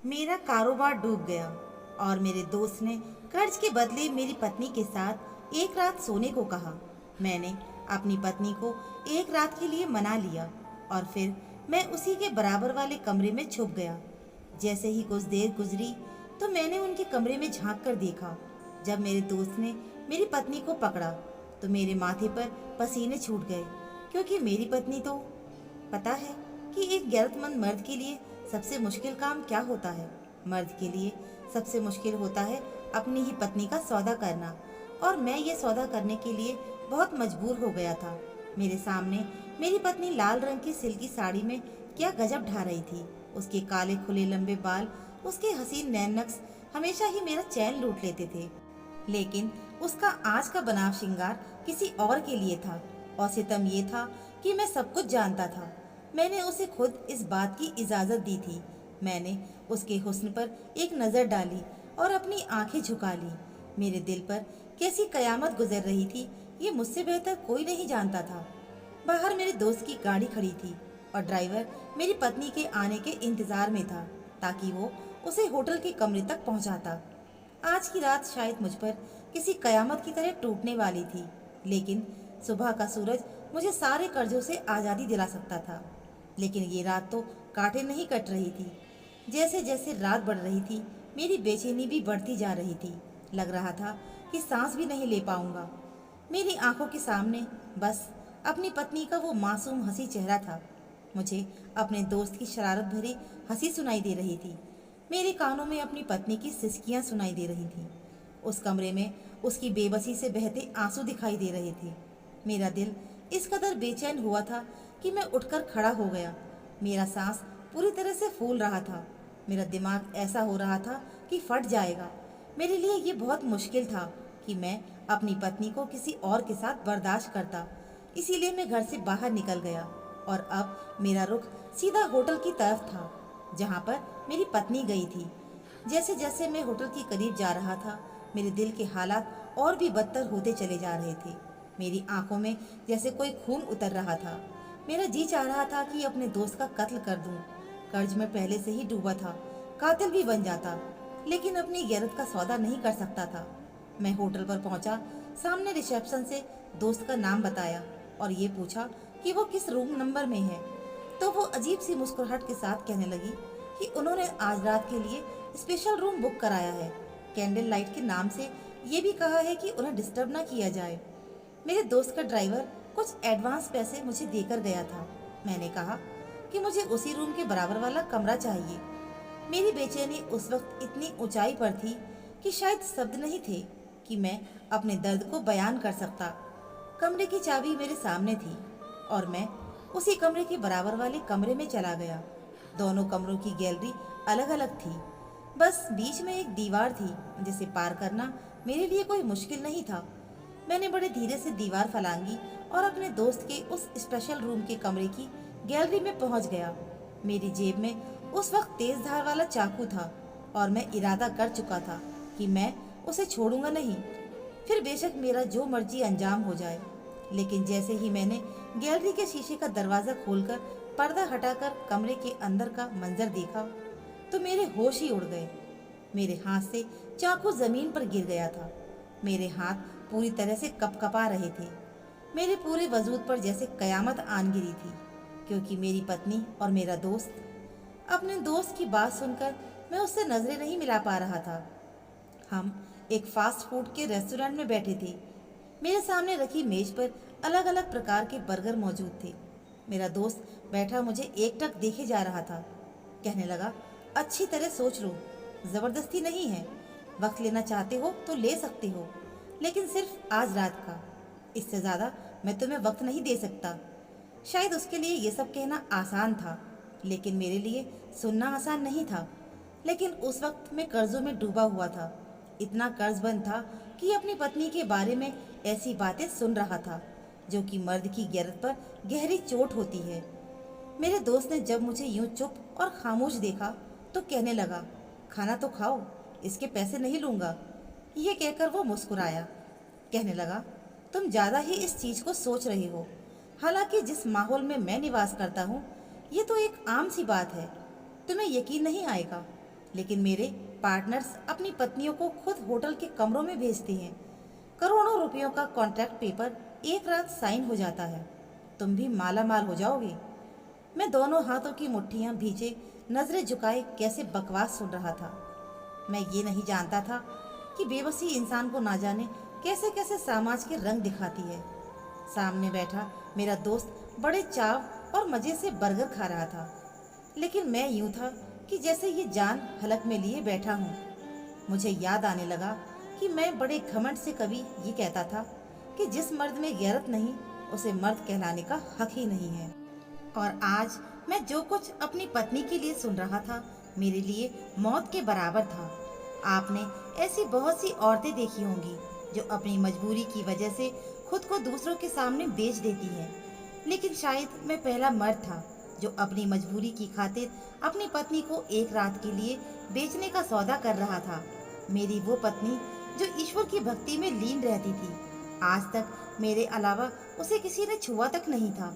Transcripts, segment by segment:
मेरा कारोबार डूब गया और मेरे दोस्त ने कर्ज के बदले मेरी पत्नी के साथ एक रात सोने को कहा। मैंने अपनी पत्नी को एक रात के लिए मना लिया और फिर मैं उसी के बराबर वाले कमरे में छुप गया। जैसे ही कुछ देर गुजरी तो मैंने उनके कमरे में झांक कर देखा। जब मेरे दोस्त ने मेरी पत्नी को पकड़ा तो मेरे माथे पर पसीने छूट गए, क्योंकि मेरी पत्नी तो पता है कि एक गैरतमंद मर्द के लिए सबसे मुश्किल काम क्या होता है। मर्द के लिए सबसे मुश्किल होता है अपनी ही पत्नी का सौदा करना, और मैं ये सौदा करने के लिए बहुत मजबूर हो गया था। मेरे सामने मेरी पत्नी लाल रंग की सिल्की साड़ी में क्या गजब ढा रही थी। उसके काले खुले लंबे बाल, उसके हसीन नैन नक्श हमेशा ही मेरा चैन लूट लेते थे। लेकिन उसका आज का बनाव श्रृंगार किसी और के लिए था, और सितम ये था कि मैं सब कुछ जानता था। मैंने उसे खुद इस बात की इजाज़त दी थी। मैंने उसके हुस्न पर एक नज़र डाली और अपनी आंखें झुका ली। मेरे दिल पर कैसी कयामत गुजर रही थी, ये मुझसे बेहतर कोई नहीं जानता था। बाहर मेरे दोस्त की गाड़ी खड़ी थी और ड्राइवर मेरी पत्नी के आने के इंतज़ार में था, ताकि वो उसे होटल के कमरे तक पहुंचाता। आज की रात शायद मुझ पर किसी कयामत की तरह टूटने वाली थी, लेकिन सुबह का सूरज मुझे सारे कर्जों से आज़ादी दिला सकता था। लेकिन ये रात तो कांटे नहीं कट रही थी। जैसे जैसे रात बढ़ रही थी, मेरी बेचैनी भी बढ़ती जा रही थी। लग रहा था कि सांस भी नहीं ले पाऊंगा। मेरी आंखों के सामने बस अपनी पत्नी का वो मासूम हंसी चेहरा था। मुझे अपने दोस्त की शरारत भरी हंसी सुनाई दे रही थी। मेरे कानों में अपनी पत्नी की सिसकियां सुनाई दे रही थीं। उस कमरे में उसकी बेबसी से बहते आंसू दिखाई दे रहे थे। मेरा दिल इस कदर बेचैन हुआ था कि मैं उठकर खड़ा हो गया। मेरा सांस पूरी तरह से फूल रहा था। मेरा दिमाग ऐसा हो रहा था कि फट जाएगा। मेरे लिए ये बहुत मुश्किल था कि मैं अपनी पत्नी को किसी और के साथ बर्दाश्त करता। इसीलिए मैं घर से बाहर निकल गया और अब मेरा रुख सीधा होटल की तरफ था, जहाँ पर मेरी पत्नी गई थी। जैसे जैसे मैं होटल के करीब जा रहा था, मेरे दिल के हालात और भी बदतर होते चले जा रहे थे। मेरी आंखों में जैसे कोई खून उतर रहा था। मेरा जी चाह रहा था कि अपने दोस्त का कत्ल कर दूं। कर्ज में पहले से ही डूबा था, कातिल भी बन जाता, लेकिन अपनी गैरत का सौदा नहीं कर सकता था। मैं होटल पर पहुंचा, सामने रिसेप्शन से दोस्त का नाम बताया और ये पूछा कि वो किस रूम नंबर में है। तो वो अजीब सी मुस्कुराहट के साथ कहने लगी कि उन्होंने आज रात के लिए स्पेशल रूम बुक कराया है। कैंडल लाइट के नाम से ये भी कहा है कि उन्हें डिस्टर्ब ना किया जाए। मेरे दोस्त का ड्राइवर कुछ एडवांस पैसे मुझे देकर गया था। मैंने कहा कि मुझे उसी रूम के बराबर वाला कमरा चाहिए। मेरी बेचैनी उस वक्त इतनी ऊंचाई पर थी कि शायद शब्द नहीं थे कि मैं अपने दर्द को बयान कर सकता। कमरे की चाबी मेरे सामने थी और मैं उसी कमरे के बराबर वाले कमरे में चला गया। दोनों कमरों की गैलरी अलग अलग थी। बस बीच में एक दीवार थी जिसे पार करना मेरे लिए कोई मुश्किल नहीं था। मैंने बड़े धीरे से दीवार फलांगी और अपने दोस्त के उस स्पेशल रूम के कमरे की गैलरी में पहुंच गया। मेरी जेब में उस वक्त तेज धार वाला चाकू था और मैं इरादा कर चुका था कि मैं उसे छोड़ूंगा नहीं, फिर बेशक मेरा जो मर्जी अंजाम हो जाए। लेकिन जैसे ही मैंने गैलरी के शीशे का दरवाज़ा खोलकर पर्दा हटाकर कमरे के अंदर का मंजर देखा तो मेरे होश ही उड़ गए। मेरे हाथ से चाकू जमीन पर गिर गया था। मेरे हाथ पूरी तरह से कपकपा रहे थे। मेरे पूरे वजूद पर जैसे कयामत आन गिरी थी, क्योंकि मेरी पत्नी और मेरा दोस्त। अपने दोस्त की बात सुनकर मैं उससे नजरें नहीं मिला पा रहा था। हम एक फास्ट फूड के रेस्टोरेंट में बैठे थे। मेरे सामने रखी मेज पर अलग अलग प्रकार के बर्गर मौजूद थे। मेरा दोस्त बैठा मुझे एकटक देखे जा रहा था। कहने लगा, अच्छी तरह सोच लो, ज़बरदस्ती नहीं है। वक्त लेना चाहते हो तो ले सकते हो, लेकिन सिर्फ आज रात का। इससे ज़्यादा मैं तुम्हें वक्त नहीं दे सकता। शायद उसके लिए ये सब कहना आसान था, लेकिन मेरे लिए सुनना आसान नहीं था। लेकिन उस वक्त मैं कर्जों में डूबा हुआ था। इतना कर्जबंद था कि अपनी पत्नी के बारे में ऐसी बातें सुन रहा था जो कि मर्द की गैरत पर गहरी चोट होती है। मेरे दोस्त ने जब मुझे यूं चुप और खामोश देखा तो कहने लगा, खाना तो खाओ, इसके पैसे नहीं लूँगा। ये कहकर वो मुस्कुराया। कहने लगा, तुम ज़्यादा ही इस चीज़ को सोच रही हो। हालांकि जिस माहौल में मैं निवास करता हूँ, ये तो एक आम सी बात है। तुम्हें यकीन नहीं आएगा, लेकिन मेरे पार्टनर्स अपनी पत्नियों को खुद होटल के कमरों में भेजते हैं। करोड़ों रुपयों का कॉन्ट्रैक्ट पेपर एक रात साइन हो जाता है। तुम भी माला माल हो जाओगे। मैं दोनों हाथों की मुट्ठियां भींचे नजरें झुकाए कैसे बकवास सुन रहा था। मैं ये नहीं जानता था कि बेबसी इंसान को ना जाने कैसे कैसे समाज के रंग दिखाती है। सामने बैठा मेरा दोस्त बड़े चाव और मजे से बर्गर खा रहा था, लेकिन मैं यूं था कि जैसे ये जान हलक में लिए बैठा हूँ। मुझे याद आने लगा कि मैं बड़े घमंड से कभी ये कहता था कि जिस मर्द में गैरत नहीं उसे मर्द कहलाने का हक ही नहीं है। और आज मैं जो कुछ अपनी पत्नी के लिए सुन रहा था मेरे लिए मौत के बराबर था। आपने ऐसी बहुत सी औरतें देखी होंगी जो अपनी मजबूरी की वजह से खुद को दूसरों के सामने बेच देती हैं, लेकिन शायद मैं पहला मर्द था जो अपनी मजबूरी की खातिर अपनी पत्नी को एक रात के लिए बेचने का सौदा कर रहा था। मेरी वो पत्नी जो ईश्वर की भक्ति में लीन रहती थी। आज तक मेरे अलावा उसे किसी ने छुआ तक नहीं था।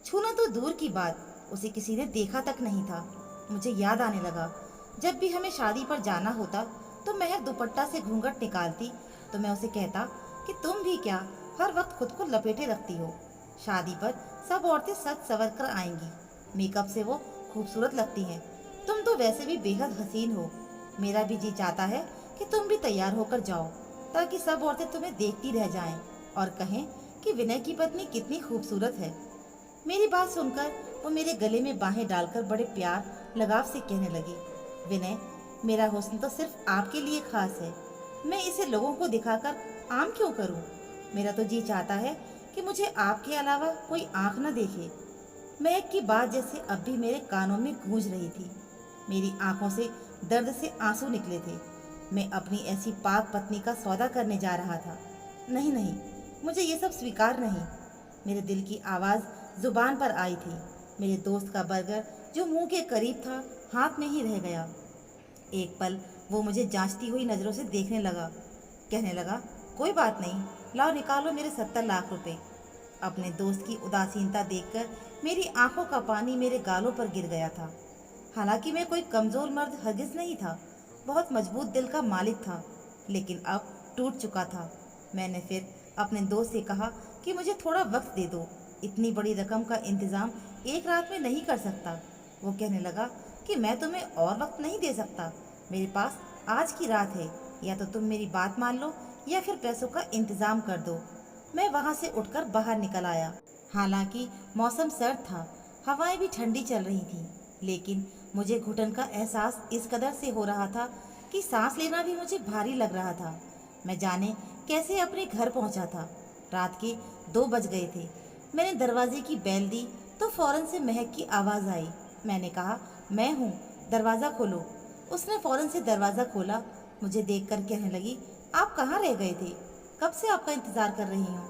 छूना तो दूर की बात, उसे किसी ने देखा तक नहीं था। मुझे याद आने लगा, जब भी हमें शादी पर जाना होता तो महक दुपट्टा से घूंघट निकालती तो मैं उसे कहता कि तुम भी क्या हर वक्त खुद को लपेटे रखती हो। शादी पर सब औरतें सज संवर कर आएंगी, मेकअप से वो खूबसूरत लगती हैं। तुम तो वैसे भी बेहद हसीन हो। मेरा भी जी चाहता है कि तुम भी तैयार होकर जाओ ताकि सब औरतें तुम्हें देखती रह जाएं और कहें कि विनय की पत्नी कितनी खूबसूरत है। मेरी बात सुनकर वो मेरे गले में बाहें डालकर बड़े प्यार लगाव से कहने लगी, विनय, मेरा हुस्न तो सिर्फ आपके लिए खास है। मैं इसे लोगों को दिखाकर आम क्यों करूं? मेरा तो जी चाहता है कि मुझे आपके अलावा कोई आंख न देखे। महक की बात जैसे अब भी मेरे कानों में गूंज रही थी। मेरी आंखों से दर्द से आंसू निकले थे। मैं अपनी ऐसी पाक पत्नी का सौदा करने जा रहा था। नहीं नहीं, मुझे ये सब स्वीकार नहीं। मेरे दिल की आवाज़ जुबान पर आई थी। मेरे दोस्त का बर्गर जो मुंह के करीब था हाथ में ही रह गया। एक पल वो मुझे जांचती हुई नज़रों से देखने लगा। कहने लगा, कोई बात नहीं, लाओ निकालो मेरे 70 लाख रुपए। अपने दोस्त की उदासीनता देखकर मेरी आंखों का पानी मेरे गालों पर गिर गया था। हालांकि मैं कोई कमज़ोर मर्द हरगिज़ नहीं था, बहुत मजबूत दिल का मालिक था, लेकिन अब टूट चुका था। मैंने फिर अपने दोस्त से कहा कि मुझे थोड़ा वक्त दे दो, इतनी बड़ी रकम का इंतज़ाम एक रात में नहीं कर सकता। वो कहने लगा कि मैं तुम्हें और वक्त नहीं दे सकता, मेरे पास आज की रात है, या तो तुम मेरी बात मान लो या फिर पैसों का इंतज़ाम कर दो। मैं वहाँ से उठकर बाहर निकल आया। हालांकि मौसम सर्द था, हवाएं भी ठंडी चल रही थीं, लेकिन मुझे घुटन का एहसास इस कदर से हो रहा था कि सांस लेना भी मुझे भारी लग रहा था। मैं जाने कैसे अपने घर पहुंचा था। रात के 2 बज गए थे। मैंने दरवाजे की बेल दी तो फौरन से महक की आवाज़ आई। मैंने कहा, मैं हूँ, दरवाज़ा खोलो। उसने फौरन से दरवाज़ा खोला। मुझे देखकर कहने लगी, आप कहाँ रह गए थे? कब से आपका इंतज़ार कर रही हूँ।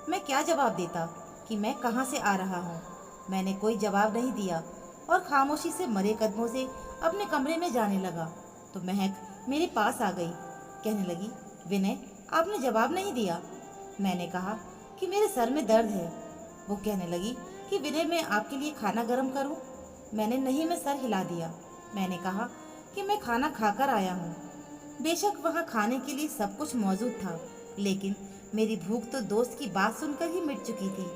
मैं क्या जवाब देता कि मैं कहाँ से आ रहा हूँ। मैंने कोई जवाब नहीं दिया और खामोशी से मरे कदमों से अपने कमरे में जाने लगा तो महक मेरे पास आ गई। कहने लगी, विनय, आपने जवाब नहीं दिया। मैंने कहा कि मेरे सर में दर्द है। वो कहने लगी कि विनय, मैं आपके लिए खाना गर्म करूं? मैंने नहीं में सर हिला दिया। मैंने कहा कि मैं खाना खाकर आया हूँ। बेशक वहाँ खाने के लिए सब कुछ मौजूद था, लेकिन मेरी भूख तो दोस्त की बात सुनकर ही मिट चुकी थी।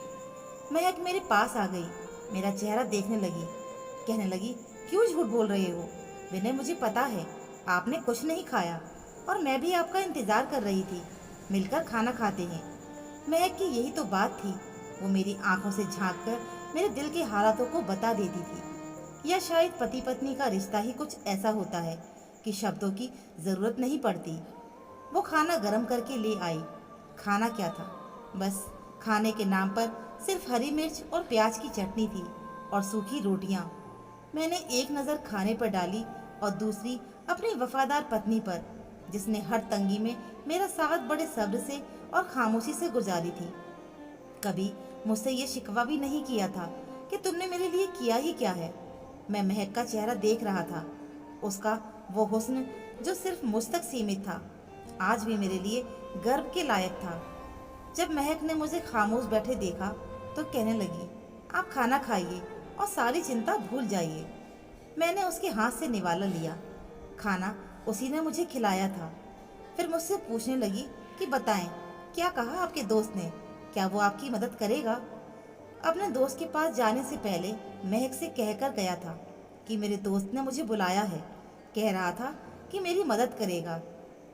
महक मेरे पास आ गई, मेरा चेहरा देखने लगी। कहने लगी, क्यों झूठ बोल रहे हो विनय? मुझे पता है आपने कुछ नहीं खाया और मैं भी आपका इंतज़ार कर रही थी। मिलकर खाना खाते हैं। महक की यही तो बात थी। वो मेरी आंखों से झांककर मेरे दिल के हालातों को बता देती थी। या शायद पति पत्नी का रिश्ता ही कुछ ऐसा होता है कि शब्दों की ज़रूरत नहीं पड़ती। वो खाना गर्म करके ले आई। खाना क्या था, बस खाने के नाम पर सिर्फ हरी मिर्च और प्याज की चटनी थी और सूखी रोटियां। मैंने एक नज़र खाने पर डाली और दूसरी अपनी वफादार पत्नी पर, जिसने हर तंगी में मेरा साथ बड़े सब्र से और खामोशी से गुजारी थी। कभी मुझसे ये शिकवा भी नहीं किया था कि तुमने मेरे लिए किया ही क्या है। मैं महक का चेहरा देख रहा था। उसका वो हुस्न जो सिर्फ मुझ तक सीमित था, आज भी मेरे लिए गर्व के लायक था। जब महक ने मुझे खामोश बैठे देखा तो कहने लगी, आप खाना खाइए और सारी चिंता भूल जाइए। मैंने उसके हाथ से निवाला लिया। खाना उसी ने मुझे खिलाया था। फिर मुझसे पूछने लगी कि बताएं, क्या कहा आपके दोस्त ने, क्या वो आपकी मदद करेगा? अपने दोस्त के पास जाने से पहले महक से कहकर गया था कि मेरे दोस्त ने मुझे बुलाया है। कह रहा था कि मेरी मदद करेगा।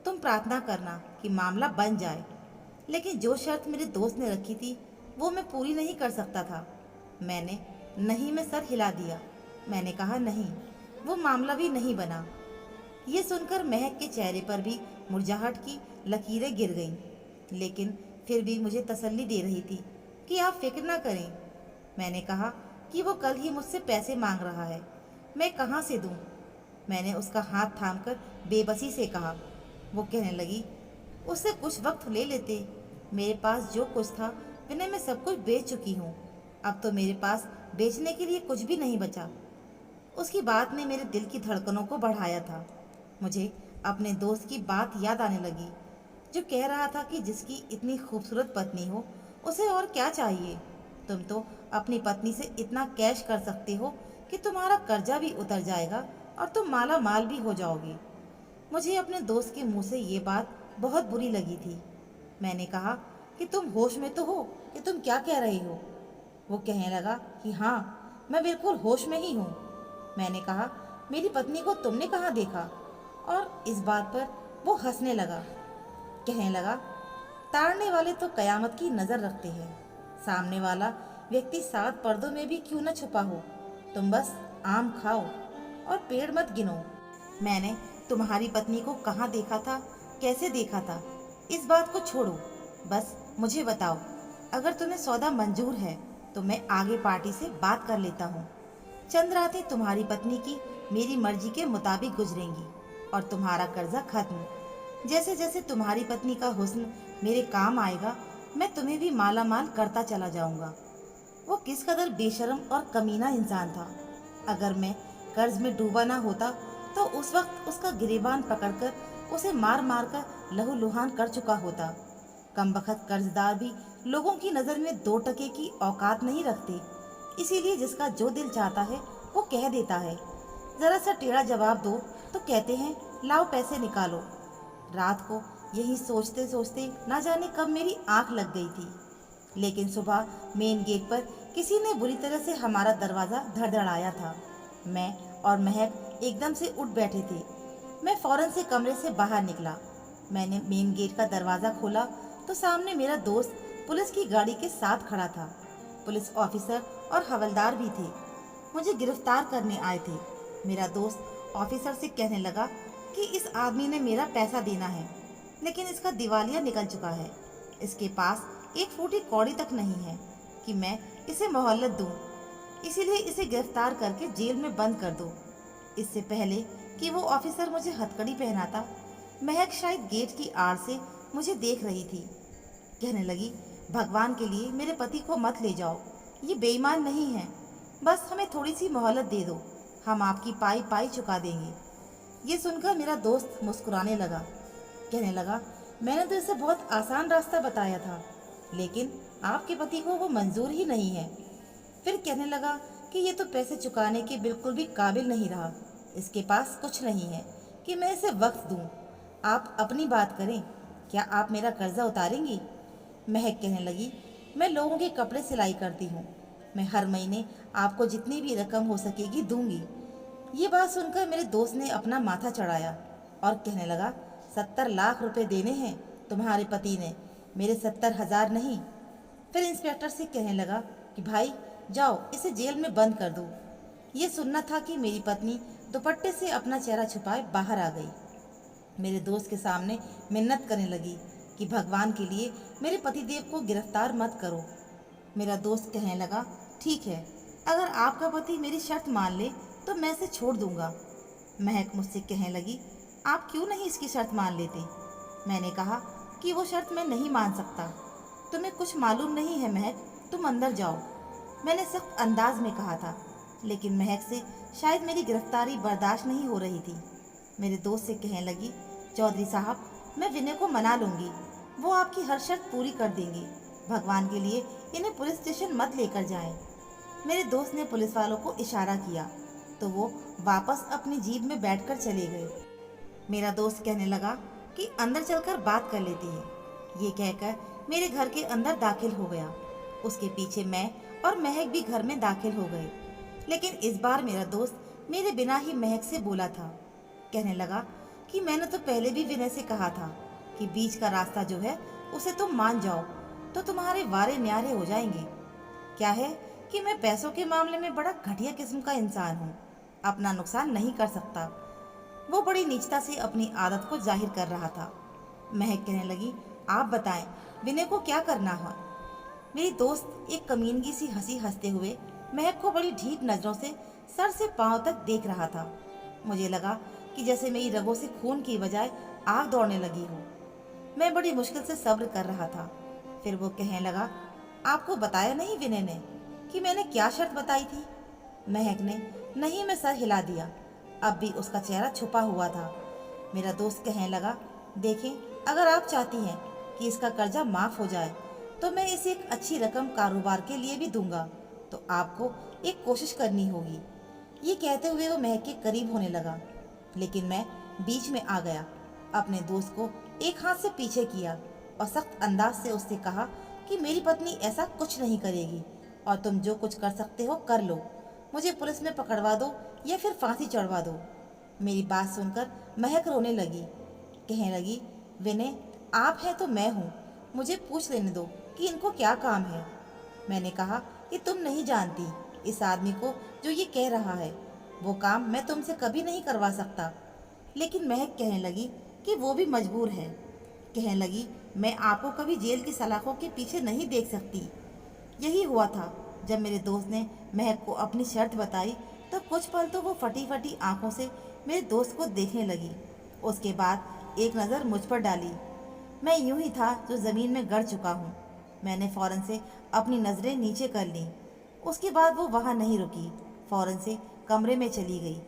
तुम प्रार्थना करना कि मामला बन जाए। लेकिन जो शर्त मेरे दोस्त ने रखी थी वो मैं पूरी नहीं कर सकता था। मैंने नहीं में सर हिला दिया। मैंने कहा नहीं, वो मामला भी नहीं बना। ये सुनकर महक के चेहरे पर भी मुरझाहट की लकीरें गिर गईं, लेकिन फिर भी मुझे तसल्ली दे रही थी कि आप फिक्र ना करें। मैंने कहा कि वो कल ही मुझसे पैसे मांग रहा है, मैं कहाँ से दूं? मैंने उसका हाथ थामकर बेबसी से कहा। वो कहने लगी, उससे कुछ वक्त ले लेते। मेरे पास जो कुछ था मैंने मैं सब कुछ बेच चुकी हूँ। अब तो मेरे पास बेचने के लिए कुछ भी नहीं बचा। उसकी बात ने मेरे दिल की धड़कनों को बढ़ाया था। मुझे अपने दोस्त की बात याद आने लगी, जो कह रहा था कि जिसकी इतनी खूबसूरत पत्नी हो उसे और क्या चाहिए। तुम तो अपनी पत्नी से इतना कैश कर सकते हो कि तुम्हारा कर्जा भी उतर जाएगा और तुम माला माल भी हो जाओगे। मुझे अपने दोस्त के मुंह से ये बात बहुत बुरी लगी थी। मैंने कहा कि तुम होश में तो हो कि तुम क्या कह रही हो? वो कहने लगा कि हाँ, मैं बिल्कुल होश में ही हूँ। मैंने कहा, मेरी पत्नी को तुमने कहाँ देखा? और इस बात पर वो हंसने लगा। कहने लगा, ताड़ने वाले तो कयामत की नज़र रखते हैं। सामने वाला व्यक्ति 7 पर्दों में भी क्यों न छुपा हो, तुम बस आम खाओ और पेड़ मत गिनो। मैंने तुम्हारी पत्नी को कहाँ देखा था, कैसे देखा था, इस बात को छोड़ो। बस मुझे बताओ, अगर तुम्हें सौदा मंजूर है तो मैं आगे पार्टी से बात कर लेता हूँ। चंद रातें तुम्हारी पत्नी की मेरी मर्जी के मुताबिक गुजरेंगी और तुम्हारा कर्जा खत्म। जैसे जैसे तुम्हारी पत्नी का हुस्न मेरे काम आएगा, मैं तुम्हें भी माला माल करता चला जाऊंगा। वो किस कदर बेशर्म और कमीना इंसान था। अगर मैं कर्ज में डूबा ना होता तो उस वक्त उसका गिरेबान पकड़कर उसे मार मार कर लहूलुहान कर चुका होता। कमबख्त कर्जदार भी लोगों की नज़र में 2 टके की औकात नहीं रखते, इसीलिए जिसका जो दिल चाहता है वो कह देता है। ज़रा सा टेढ़ा जवाब दो तो कहते हैं लाओ पैसे निकालो। रात को यही सोचते सोचते ना जाने कब मेरी आंख लग गई थी। लेकिन सुबह मेन गेट पर किसी ने बुरी तरह से हमारा दरवाज़ा धड़धड़ाया था। मैं और महक एकदम से उठ बैठे थे। मैं फौरन से कमरे से बाहर निकला। मैंने मेन गेट का दरवाज़ा खोला तो सामने मेरा दोस्त पुलिस की गाड़ी के साथ खड़ा था। पुलिस ऑफिसर और हवलदार भी थे, मुझे गिरफ्तार करने आए थे। मेरा दोस्त ऑफिसर से कहने लगा कि इस आदमी ने मेरा पैसा देना है, लेकिन इसका दिवालिया निकल चुका है। इसके पास 1 फूटी कौड़ी तक नहीं है कि मैं इसे मोहलत दूं, इसीलिए इसे गिरफ्तार करके जेल में बंद कर दो। इससे पहले कि वो ऑफिसर मुझे हथकड़ी पहनाता, महक शायद गेट की आड़ से मुझे देख रही थी। कहने लगी, भगवान के लिए मेरे पति को मत ले जाओ, ये बेईमान नहीं है। बस हमें थोड़ी सी मोहलत दे दो, हम आपकी पाई पाई चुका देंगे। ये सुनकर मेरा दोस्त मुस्कुराने लगा। कहने लगा, मैंने तो इसे बहुत आसान रास्ता बताया था, लेकिन आपके पति को वो मंजूर ही नहीं है। फिर कहने लगा कि ये तो पैसे चुकाने के बिल्कुल भी काबिल नहीं रहा, इसके पास कुछ नहीं है कि मैं इसे वक्त दूं। आप अपनी बात करें, क्या आप मेरा कर्जा उतारेंगी? महक कहने लगी, मैं लोगों के कपड़े सिलाई करती हूँ, मैं हर महीने आपको जितनी भी रकम हो सकेगी दूंगी। ये बात सुनकर मेरे दोस्त ने अपना माथा चढ़ाया और कहने लगा, 70 लाख रुपए देने हैं तुम्हारे पति ने, मेरे 70,000 नहीं। फिर इंस्पेक्टर से कहने लगा कि भाई जाओ इसे जेल में बंद कर दो। ये सुनना था कि मेरी पत्नी दुपट्टे से अपना चेहरा छुपाए बाहर आ गई। मेरे दोस्त के सामने मिन्नत करने लगी कि भगवान के लिए मेरे पतिदेव को गिरफ्तार मत करो। मेरा दोस्त कहने लगा, ठीक है, अगर आपका पति मेरी शर्त मान ले तो मैं इसे छोड़ दूंगा। महक मुझसे कहने लगी, आप क्यों नहीं इसकी शर्त मान लेते? मैंने कहा कि वो शर्त मैं नहीं मान सकता। तुम्हें कुछ मालूम नहीं है महक, तुम अंदर जाओ। मैंने सख्त अंदाज में कहा था, लेकिन महक से शायद मेरी गिरफ्तारी बर्दाश्त नहीं हो रही थी। मेरे दोस्त से कहने लगी, चौधरी साहब, मैं विनय को मना लूँगी, वो आपकी हर शर्त पूरी कर देंगे। भगवान के लिए इन्हें पुलिस स्टेशन मत लेकर जाएं। मेरे दोस्त ने पुलिस वालों को इशारा किया तो वो वापस अपनी जीप में बैठकर चले गए। मेरा दोस्त कहने लगा कि अंदर चलकर बात कर लेती है। ये कहकर मेरे घर के अंदर दाखिल हो गया। उसके पीछे मैं और महक भी घर में दाखिल हो गए। लेकिन इस बार मेरा दोस्त मेरे बिना ही महक से बोला था। कहने लगा कि मैंने तो पहले भी विनय से कहा था कि बीच का रास्ता जो है उसे तुम मान जाओ तो तुम्हारे वारे न्यारे हो जाएंगे। क्या है कि मैं पैसों के मामले में बड़ा घटिया किस्म का इंसान हूँ, अपना नुकसान नहीं कर सकता। वो बड़ी नीचता से अपनी आदत को जाहिर कर रहा था। महक कहने लगी, आप बताएं विनय को क्या करना है। मेरी दोस्त एक कमीनगी सी हंसी हंसते हुए महक को बड़ी ढीठ नजरों से सर से पांव तक देख रहा था। मुझे लगा कि जैसे मेरी रगों से खून की बजाय आग दौड़ने लगी हो। मैं बड़ी मुश्किल से सब्र कर रहा था। फिर वो कहने लगा, आपको बताया नहीं विनय ने कि मैंने क्या शर्त बताई थी। महक ने नहीं में सर हिला दिया। अब भी उसका चेहरा छुपा हुआ था। मेरा दोस्त कहने लगा, देखें अगर आप चाहती हैं कि इसका कर्जा माफ हो जाए तो मैं इसे एक अच्छी रकम कारोबार के लिए भी दूंगा, तो आपको एक कोशिश करनी होगी। ये कहते हुए वो महक के करीब होने लगा, लेकिन मैं बीच में आ गया। अपने दोस्त को एक हाथ से पीछे किया और सख्त अंदाज से उससे कहा कि मेरी पत्नी ऐसा कुछ नहीं करेगी और तुम जो कुछ कर सकते हो कर लो। मुझे पुलिस में पकड़वा दो या फिर फांसी चढ़वा दो। मेरी बात सुनकर महक रोने लगी। कहने लगी, विनय आप हैं तो मैं हूँ, मुझे पूछ लेने दो कि इनको क्या काम है। मैंने कहा कि तुम नहीं जानती इस आदमी को जो ये कह रहा है। वो काम मैं तुमसे कभी नहीं करवा सकता। लेकिन महक कहने लगी कि वो भी मजबूर है। कहने लगी, मैं आपको कभी जेल की सलाखों के पीछे नहीं देख सकती। यही हुआ था। जब मेरे दोस्त ने महक को अपनी शर्त बताई तो कुछ पल तो वो फटी फटी आंखों से मेरे दोस्त को देखने लगी। उसके बाद एक नज़र मुझ पर डाली। मैं यूं ही था जो ज़मीन में गड़ चुका हूँ। मैंने फ़ौरन से अपनी नज़रें नीचे कर लीं। उसके बाद वो वहाँ नहीं रुकी, फ़ौरन से कमरे में चली गई।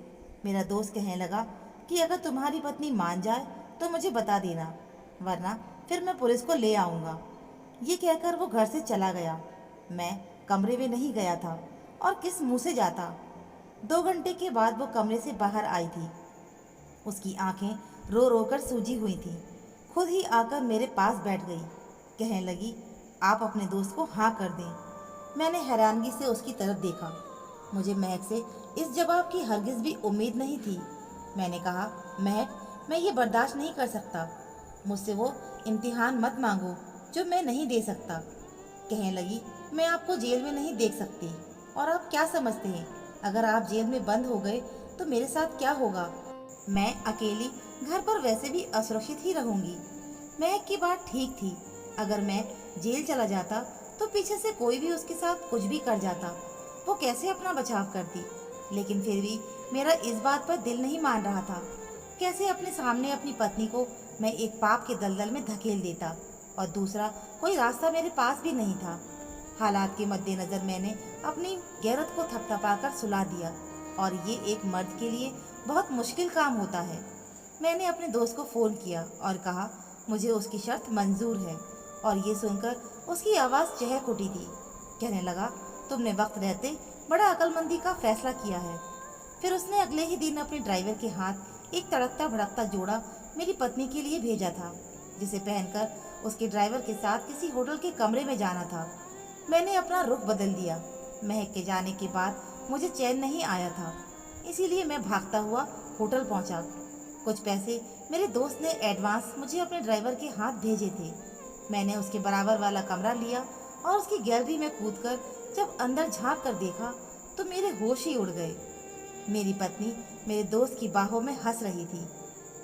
मेरा दोस्त कहने लगा कि अगर तुम्हारी पत्नी मान जाए तो मुझे बता देना, वरना फिर मैं पुलिस को ले आऊँगा। ये कहकर वो घर से चला गया। मैं कमरे में नहीं गया था और किस मुंह से जाता। 2 घंटे के बाद वो कमरे से बाहर आई थी। उसकी आंखें रो रो कर सूजी हुई थीं। खुद ही आकर मेरे पास बैठ गई। कहने लगी, आप अपने दोस्त को हाँ कर दें। मैंने हैरानगी से उसकी तरफ देखा। मुझे महक से इस जवाब की हरगिज़ भी उम्मीद नहीं थी। मैंने कहा, महक मैं ये बर्दाश्त नहीं कर सकता। मुझसे वो इम्तिहान मत मांगो जो मैं नहीं दे सकता। कहने लगी, मैं आपको जेल में नहीं देख सकती। और आप क्या समझते हैं, अगर आप जेल में बंद हो गए तो मेरे साथ क्या होगा। मैं अकेली घर पर वैसे भी असुरक्षित ही रहूंगी। महक की बात ठीक थी। अगर मैं जेल चला जाता तो पीछे से कोई भी उसके साथ कुछ भी कर जाता। वो कैसे अपना बचाव करती। लेकिन फिर भी मेरा इस बात पर दिल नहीं मान रहा था। कैसे अपने सामने अपनी पत्नी को मैं एक पाप के दलदल में धकेल देता और दूसरा कोई रास्ता मेरे पास भी नहीं था। हालात के मद्देनज़र मैंने अपनी गैरत को थपथपाकर सुला दिया और ये एक मर्द के लिए बहुत मुश्किल काम होता है। मैंने अपने दोस्त को फ़ोन किया और कहा मुझे उसकी शर्त मंजूर है और ये सुनकर उसकी आवाज़ चहक उठी थी। कहने लगा, तुमने वक्त रहते बड़ा अक्लमंदी का फैसला किया है। फिर उसने अगले ही दिन अपने ड्राइवर के हाथ एक तड़कता भड़कता जोड़ा मेरी पत्नी के लिए भेजा था, जिसे पहनकर उसके ड्राइवर के साथ किसी होटल के कमरे में जाना था। मैंने अपना रुख बदल दिया। महक के जाने के बाद मुझे चैन नहीं आया था, इसीलिए मैं भागता हुआ होटल पहुंचा। कुछ पैसे मेरे दोस्त ने एडवांस मुझे अपने ड्राइवर के हाथ भेजे थे। मैंने उसके बराबर वाला कमरा लिया और उसकी गैलरी में कूदकर जब अंदर झांक कर देखा तो मेरे होश ही उड़ गए। मेरी पत्नी मेरे दोस्त की बाहों में हंस रही थी।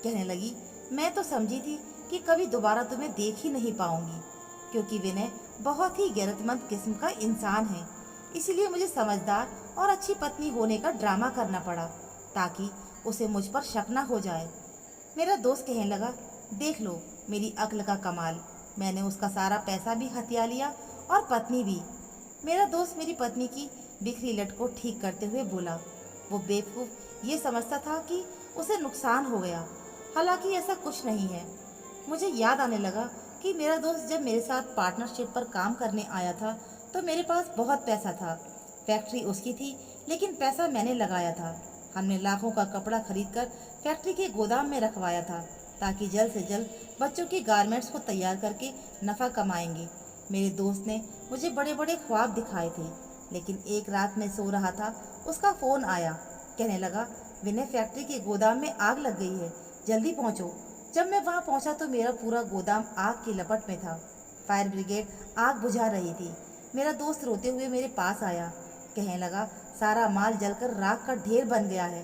कहने लगी, मैं तो समझी थी कि कभी दोबारा तुम्हें देख ही नहीं पाऊंगी, क्योंकि विनय बहुत ही गैरतमंद किस्म का इंसान है। इसीलिए मुझे समझदार और अच्छी पत्नी होने का ड्रामा करना पड़ा ताकि उसे मुझ पर शक न हो जाए। मेरा दोस्त कहने लगा, देख लो मेरी अक्ल का कमाल। मैंने उसका सारा पैसा भी हथिया लिया और पत्नी भी। मेरा दोस्त मेरी पत्नी की बिखरी लट को ठीक करते हुए बोला। वो बेवकूफ़ ये समझता था कि उसे नुकसान हो गया, हालांकि ऐसा कुछ नहीं है। मुझे याद आने लगा कि मेरा दोस्त जब मेरे साथ पार्टनरशिप पर काम करने आया था तो मेरे पास बहुत पैसा था। फैक्ट्री उसकी थी, लेकिन पैसा मैंने लगाया था। हमने लाखों का कपड़ा खरीदकर फैक्ट्री के गोदाम में रखवाया था ताकि जल्द से जल्द बच्चों की गारमेंट्स को तैयार करके नफ़ा कमाएंगे। मेरे दोस्त ने मुझे बड़े बड़े ख्वाब दिखाए थे, लेकिन एक रात मैं सो रहा था, उसका फ़ोन आया। कहने लगा, विनय फैक्ट्री के गोदाम में आग लग गई है, जल्दी पहुंचो। जब मैं वहां पहुंचा तो मेरा पूरा गोदाम आग की लपट में था। फायर ब्रिगेड आग बुझा रही थी। मेरा दोस्त रोते हुए मेरे पास आया। कहने लगा, सारा माल जलकर राख का ढेर बन गया है।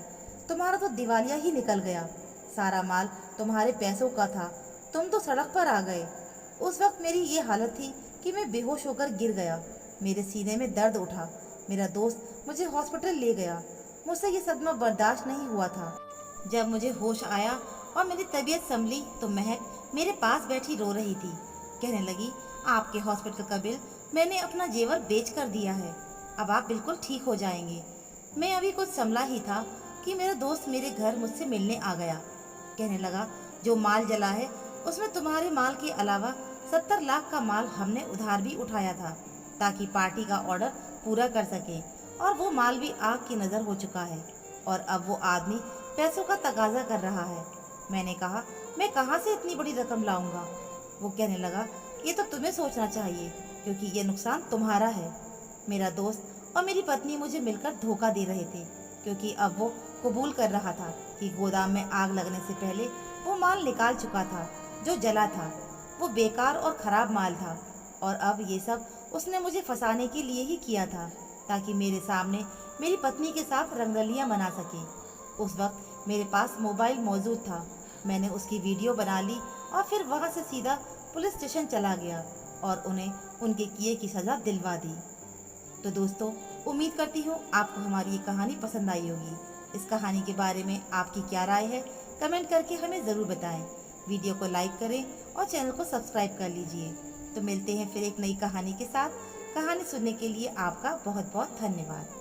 तुम्हारा तो दिवालिया ही निकल गया। सारा माल तुम्हारे पैसों का था, तुम तो सड़क पर आ गए। उस वक्त मेरी ये हालत थी कि मैं बेहोश होकर गिर गया। मेरे सीने में दर्द उठा। मेरा दोस्त मुझे हॉस्पिटल ले गया। मुझसे ये सदमा बर्दाश्त नहीं हुआ था। जब मुझे होश आया और मेरी तबीयत संभली तो महक मेरे पास बैठी रो रही थी। कहने लगी, आपके हॉस्पिटल का बिल मैंने अपना जेवर बेच कर दिया है, अब आप बिल्कुल ठीक हो जाएंगे। मैं अभी कुछ संभला ही था कि मेरा दोस्त मेरे घर मुझसे मिलने आ गया। कहने लगा, जो माल जला है उसमें तुम्हारे माल के अलावा 70 लाख का माल हमने उधार भी उठाया था ताकि पार्टी का ऑर्डर पूरा कर सके, और वो माल भी आग की नज़र हो चुका है और अब वो आदमी पैसों का तकाजा कर रहा है। मैंने कहा, मैं कहाँ से इतनी बड़ी रकम लाऊंगा? वो कहने लगा, ये तो तुम्हें सोचना चाहिए क्योंकि ये नुकसान तुम्हारा है। मेरा दोस्त और मेरी पत्नी मुझे मिलकर धोखा दे रहे थे क्योंकि अब वो कबूल कर रहा था कि गोदाम में आग लगने से पहले वो माल निकाल चुका था जो जला था। वो बेकार और ख़राब माल था और अब ये सब उसने मुझे फंसाने के लिए ही किया था ताकि मेरे सामने मेरी पत्नी के साथ रंगरलियां मना सके। उस वक्त मेरे पास मोबाइल मौजूद था। मैंने उसकी वीडियो बना ली और फिर वहाँ से सीधा पुलिस स्टेशन चला गया और उन्हें उनके किए की सज़ा दिलवा दी। तो दोस्तों, उम्मीद करती हूँ आपको हमारी ये कहानी पसंद आई होगी। इस कहानी के बारे में आपकी क्या राय है, कमेंट करके हमें ज़रूर बताएं। वीडियो को लाइक करें और चैनल को सब्सक्राइब कर लीजिए। तो मिलते हैं फिर एक नई कहानी के साथ। कहानी सुनने के लिए आपका बहुत बहुत धन्यवाद।